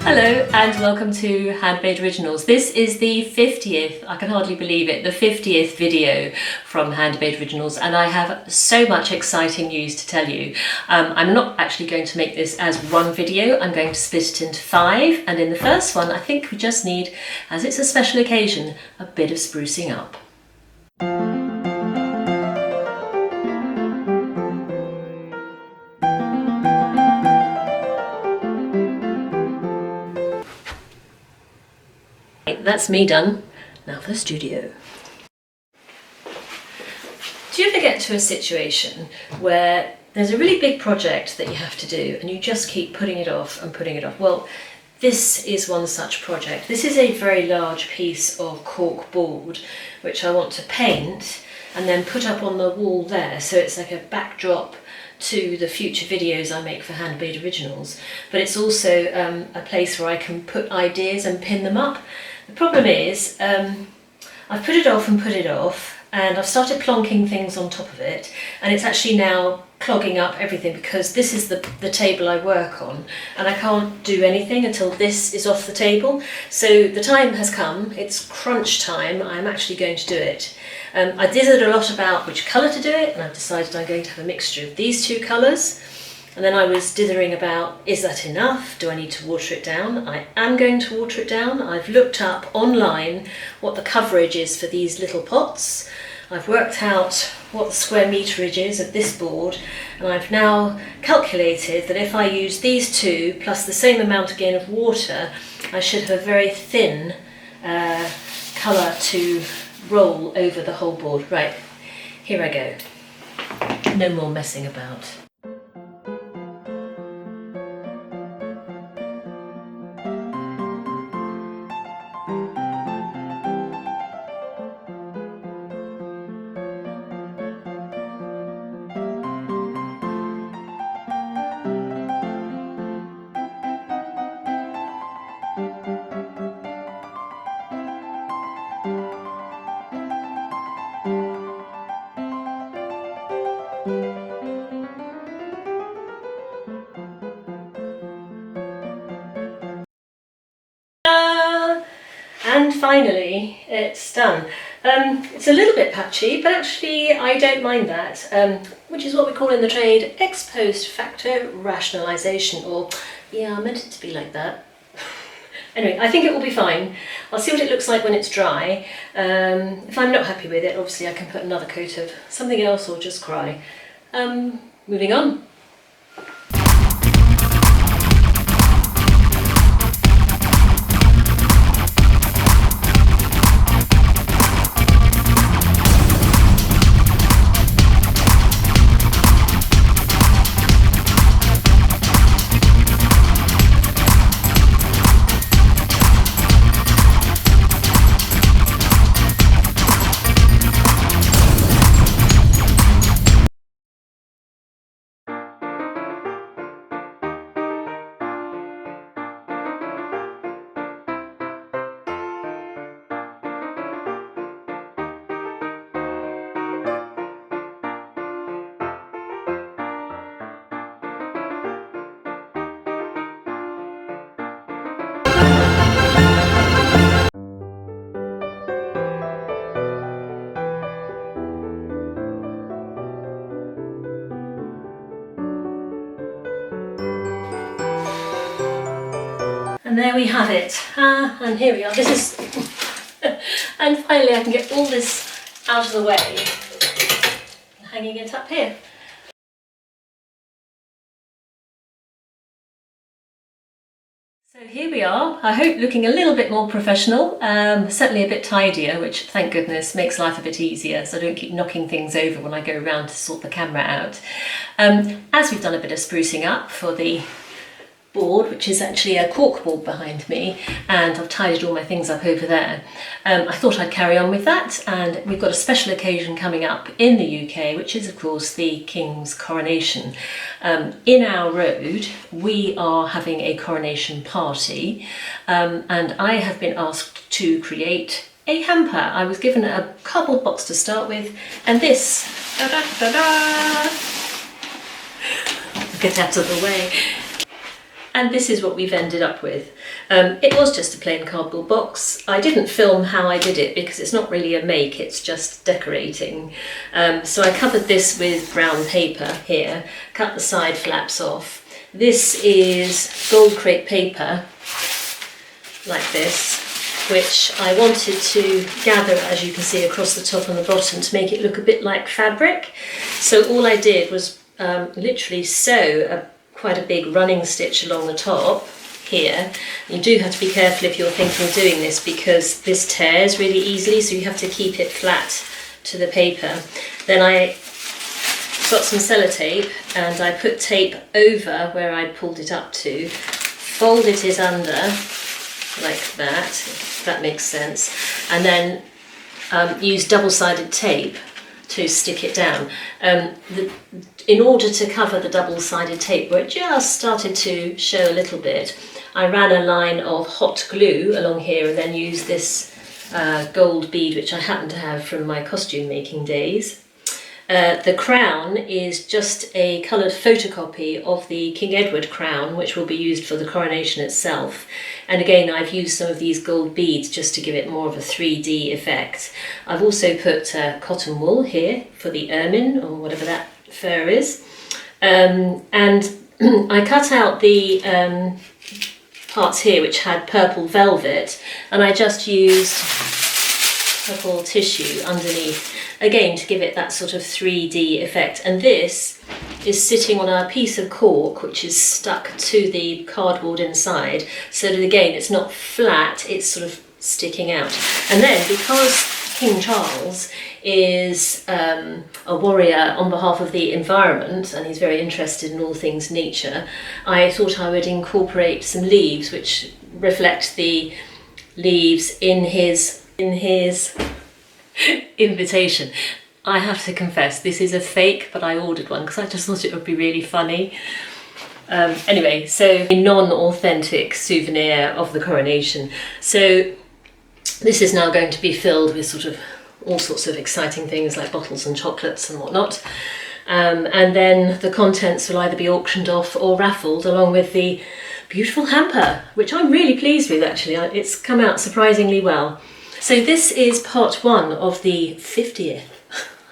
Hello and welcome to Handmade Originals. This is the 50th, I can hardly believe it, the 50th video from Handmade Originals, and I have so much exciting news to tell you. I'm not actually going to make this as one video, I'm going to split it into 5, and in the first one I think we just need, as it's a special occasion, a bit of sprucing up. That's me done. Now for the studio. Do you ever get to a situation where there's a really big project that you have to do and you just keep putting it off and putting it off? Well, this is one such project. This is a very large piece of cork board which I want to paint and then put up on the wall there, so it's like a backdrop to the future videos I make for Handmade Originals, but it's also a place where I can put ideas and pin them up. The problem is I've put it off and put it off, and I've started plonking things on top of it, and it's actually now clogging up everything because this is the table I work on and I can't do anything until this is off the table. So the time has come, it's crunch time, I'm actually going to do it. I dithered a lot about which colour to do it, and I've decided I'm going to have a mixture of these two colours. And then I was dithering about, is that enough? Do I need to water it down? I am going to water it down. I've looked up online what the coverage is for these little pots. I've worked out what the square meterage is of this board, and I've now calculated that if I use these two plus the same amount again of water, I should have a very thin colour to roll over the whole board. Right, here I go. No more messing about. And finally, it's done. It's a little bit patchy, but actually I don't mind that, which is what we call in the trade ex post facto rationalisation, or yeah, I meant it to be like that. Anyway, I think it will be fine. I'll see what it looks like when it's dry. If I'm not happy with it, obviously I can put another coat of something else or just cry. Moving on. And there we have it. And here we are. This is, and finally I can get all this out of the way, hanging it up here. So here we are, I hope looking a little bit more professional, certainly a bit tidier, which thank goodness makes life a bit easier so I don't keep knocking things over when I go around to sort the camera out. As we've done a bit of sprucing up for the board, which is actually a cork board behind me, and I've tidied all my things up over there. I thought I'd carry on with that, and we've got a special occasion coming up in the UK, which is of course the King's coronation. In our road we are having a coronation party, and I have been asked to create a hamper. I was given a cardboard box to start with, and this, get out of the way. And this is what we've ended up with. It was just a plain cardboard box. I didn't film how I did it because it's not really a make, it's just decorating. So I covered this with brown paper here, cut the side flaps off. This is gold crepe paper, like this, which I wanted to gather, as you can see, across the top and the bottom to make it look a bit like fabric. So all I did was literally sew quite a big running stitch along the top here. You do have to be careful if you're thinking of doing this because this tears really easily, so you have to keep it flat to the paper. Then I got some sellotape and I put tape over where I pulled it up to, folded it under like that, if that makes sense, and then used double-sided tape to stick it down. In order to cover the double-sided tape where it just started to show a little bit, I ran a line of hot glue along here and then used this gold bead which I happen to have from my costume making days. The crown is just a coloured photocopy of the King Edward crown, which will be used for the coronation itself. And again, I've used some of these gold beads just to give it more of a 3D effect. I've also put cotton wool here for the ermine, or whatever that fur is. And I cut out the parts here which had purple velvet, and I just used purple tissue underneath, again to give it that sort of 3D effect. And this is sitting on a piece of cork which is stuck to the cardboard inside, so that again it's not flat, it's sort of sticking out. And then because King Charles is a warrior on behalf of the environment and he's very interested in all things nature, I thought I would incorporate some leaves which reflect the leaves in his invitation. I have to confess, this is a fake, but I ordered one because I just thought it would be really funny. Anyway, so a non-authentic souvenir of the coronation. So this is now going to be filled with sort of all sorts of exciting things like bottles and chocolates and whatnot. And then the contents will either be auctioned off or raffled, along with the beautiful hamper, which I'm really pleased with actually. It's come out surprisingly well. So this is part one of the 50th.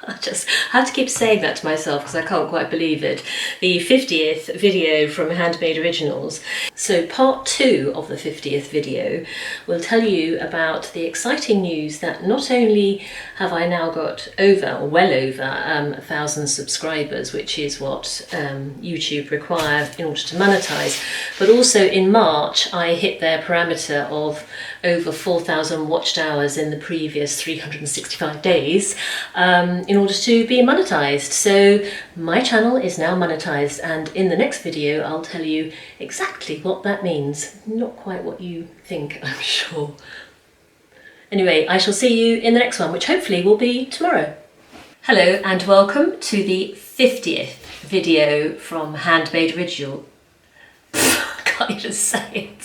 I just have to keep saying that to myself because I can't quite believe it. The 50th video from Handmade Originals. So part two of the 50th video will tell you about the exciting news that not only have I now got well over 1,000 subscribers, which is what YouTube require in order to monetize, but also in March I hit their parameter of over 4,000 watched hours in the previous 365 days in order to be monetized. So my channel is now monetized, and in the next video I'll tell you exactly what that means. Not quite what you think, I'm sure. Anyway, I shall see you in the next one, which hopefully will be tomorrow. Hello and welcome to the 50th video from Handmade Original. Can't even say it.